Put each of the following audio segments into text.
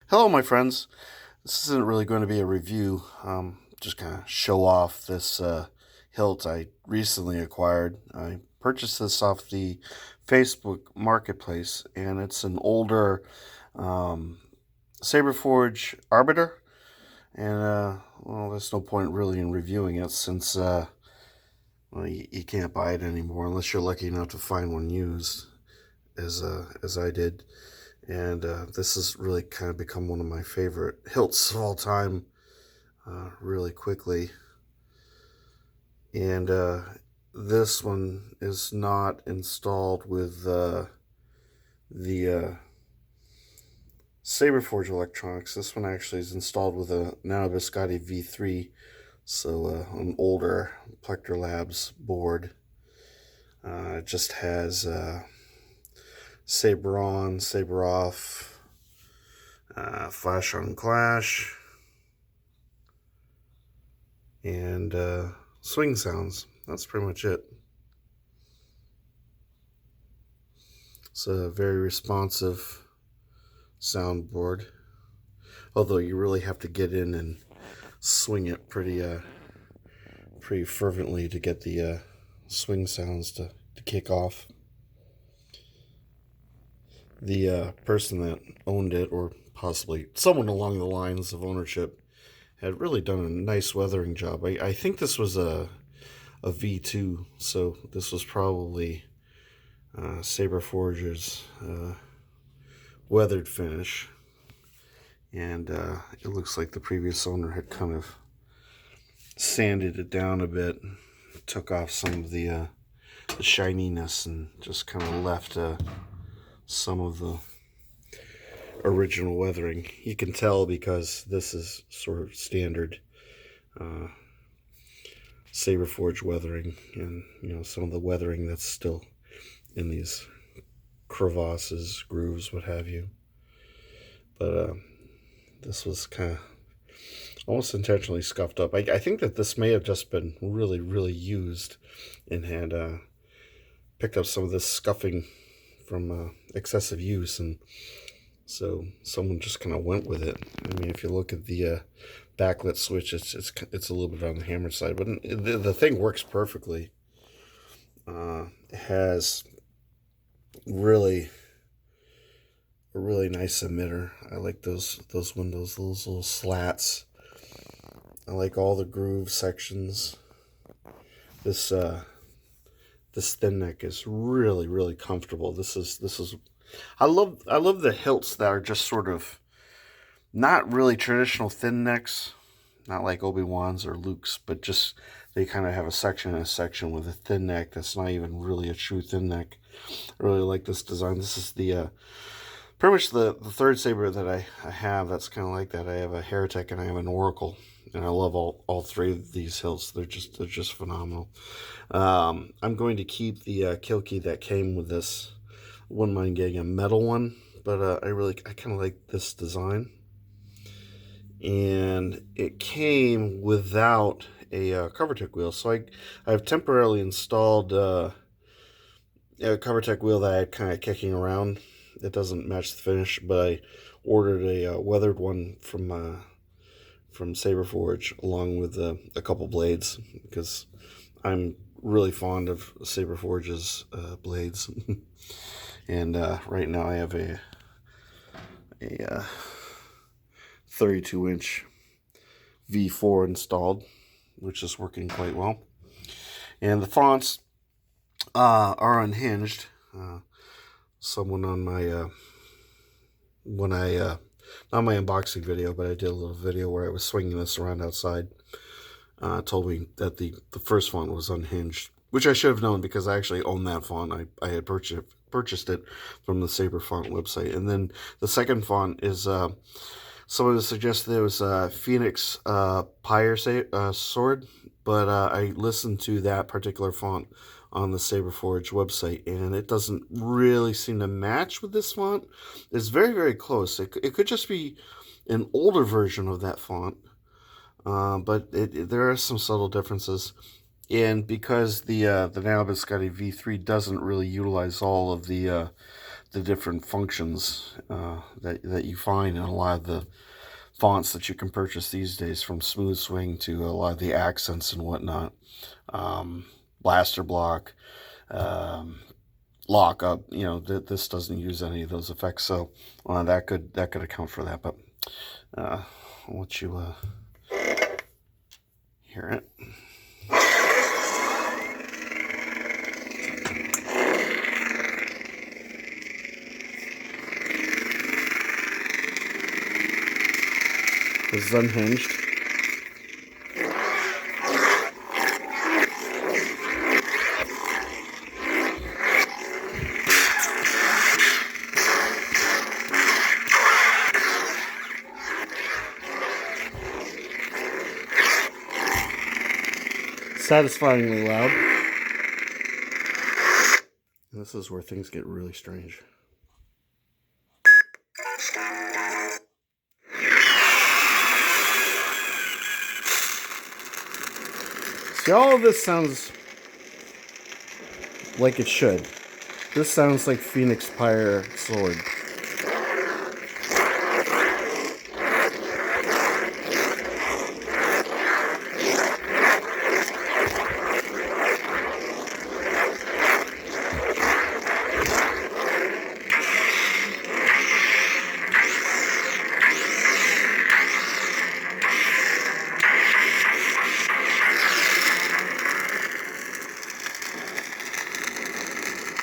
Hello, my friends. This isn't really going to be a review. Just kind of show off this hilt I recently acquired. I purchased this off the Facebook Marketplace, and it's an older um, Saberforge Arbiter. And, well, there's no point really in reviewing it since well, you can't buy it anymore unless you're lucky enough to find one used, as I did. And this has really kind of become one of my favorite hilts of all time, really quickly. And this one is not installed with the Saberforge electronics. This one actually is installed with a Nanobiscotti V3, so an older Plector Labs board. It just has Saber on, Saber off, flash on clash, and swing sounds. That's pretty much it. It's a very responsive soundboard, although you really have to get in and swing it pretty fervently to get the swing sounds to kick off. The person that owned it, or possibly someone along the lines of ownership, had really done a nice weathering job. I think this was a V2, so this was probably Saberforge's weathered finish. And it looks like the previous owner had kind of sanded it down a bit, took off some of the shininess, and just kind of left some of the original weathering. You can tell because this is sort of standard Saberforge weathering, and some of the weathering that's still in these crevasses, grooves, what have you. But this was kind of almost intentionally scuffed up. I think that this may have just been really used and had picked up some of this scuffing from excessive use, and so someone just kind of went with it. I mean, if you look at the backlit switch, it's a little bit on the hammered side, but the thing works perfectly. It has a really nice emitter. I like those windows, those little slats. I like all the groove sections. This thin neck is really comfortable. This is I love the hilts that are just sort of not really traditional thin necks, not like Obi-Wan's or Luke's, but just they kind of have a section and a section with a thin neck that's not even really a true thin neck. I really like this design. This is the pretty much the third saber that I have that's kind of like that. I have a Heretic and I have an Oracle, and I love all three of these hilts. They're just phenomenal. I'm going to keep the kill key that came with this. Wouldn't mind getting a metal one, but I kind of like this design. And it came without a CoverTech wheel, so I've temporarily installed a CoverTech wheel that I had kind of kicking around. It doesn't match the finish, but I ordered a weathered one from Saberforge, along with a couple blades, because I'm really fond of Saberforge's blades. And right now I have a 32-inch V4 installed, which is working quite well. And the fonts are unhinged. Someone on my not my unboxing video, but I did a little video where I was swinging this around outside, told me that the first font was unhinged, which I should have known because I actually own that font. I had purchased it from the Saber font website. And then the second font is someone suggested it was Phoenix Pyre Sword, but I listened to that particular font on the Saberforge website, and it doesn't really seem to match with this font. It's very close. It could just be an older version of that font, but there are some subtle differences. And because the Nanobiscotti V3 doesn't really utilize all of the the different functions that you find in a lot of the fonts that you can purchase these days, from smooth swing to a lot of the accents and whatnot. Blaster block, lock up, this doesn't use any of those effects, so that could account for that. But I'll let you hear it. This is unhinged. Satisfyingly loud. And this is where things get really strange. See, all of this sounds like it should. This sounds like Phoenix Pyre Sword.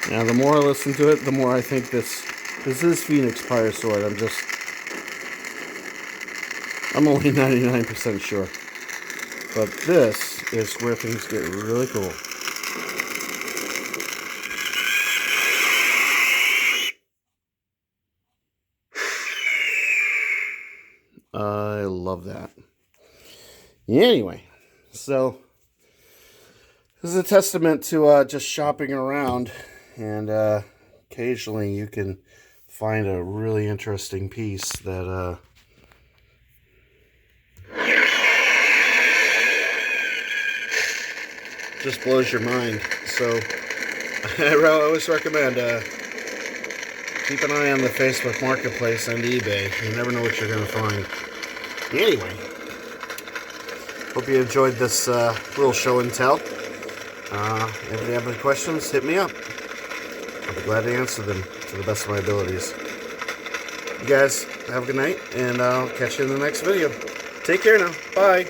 Now, the more I listen to it, the more I think this is Phoenix Pyre Sword. I'm only 99% sure. But this is where things get really cool. I love that. Anyway, so this is a testament to just shopping around. And occasionally you can find a really interesting piece that just blows your mind. So I always recommend keep an eye on the Facebook Marketplace and eBay. You never know what you're going to find. Anyway, hope you enjoyed this little show and tell. If you have any questions, hit me up. I'll be glad to answer them to the best of my abilities. You guys have a good night, and I'll catch you in the next video. Take care now. Bye.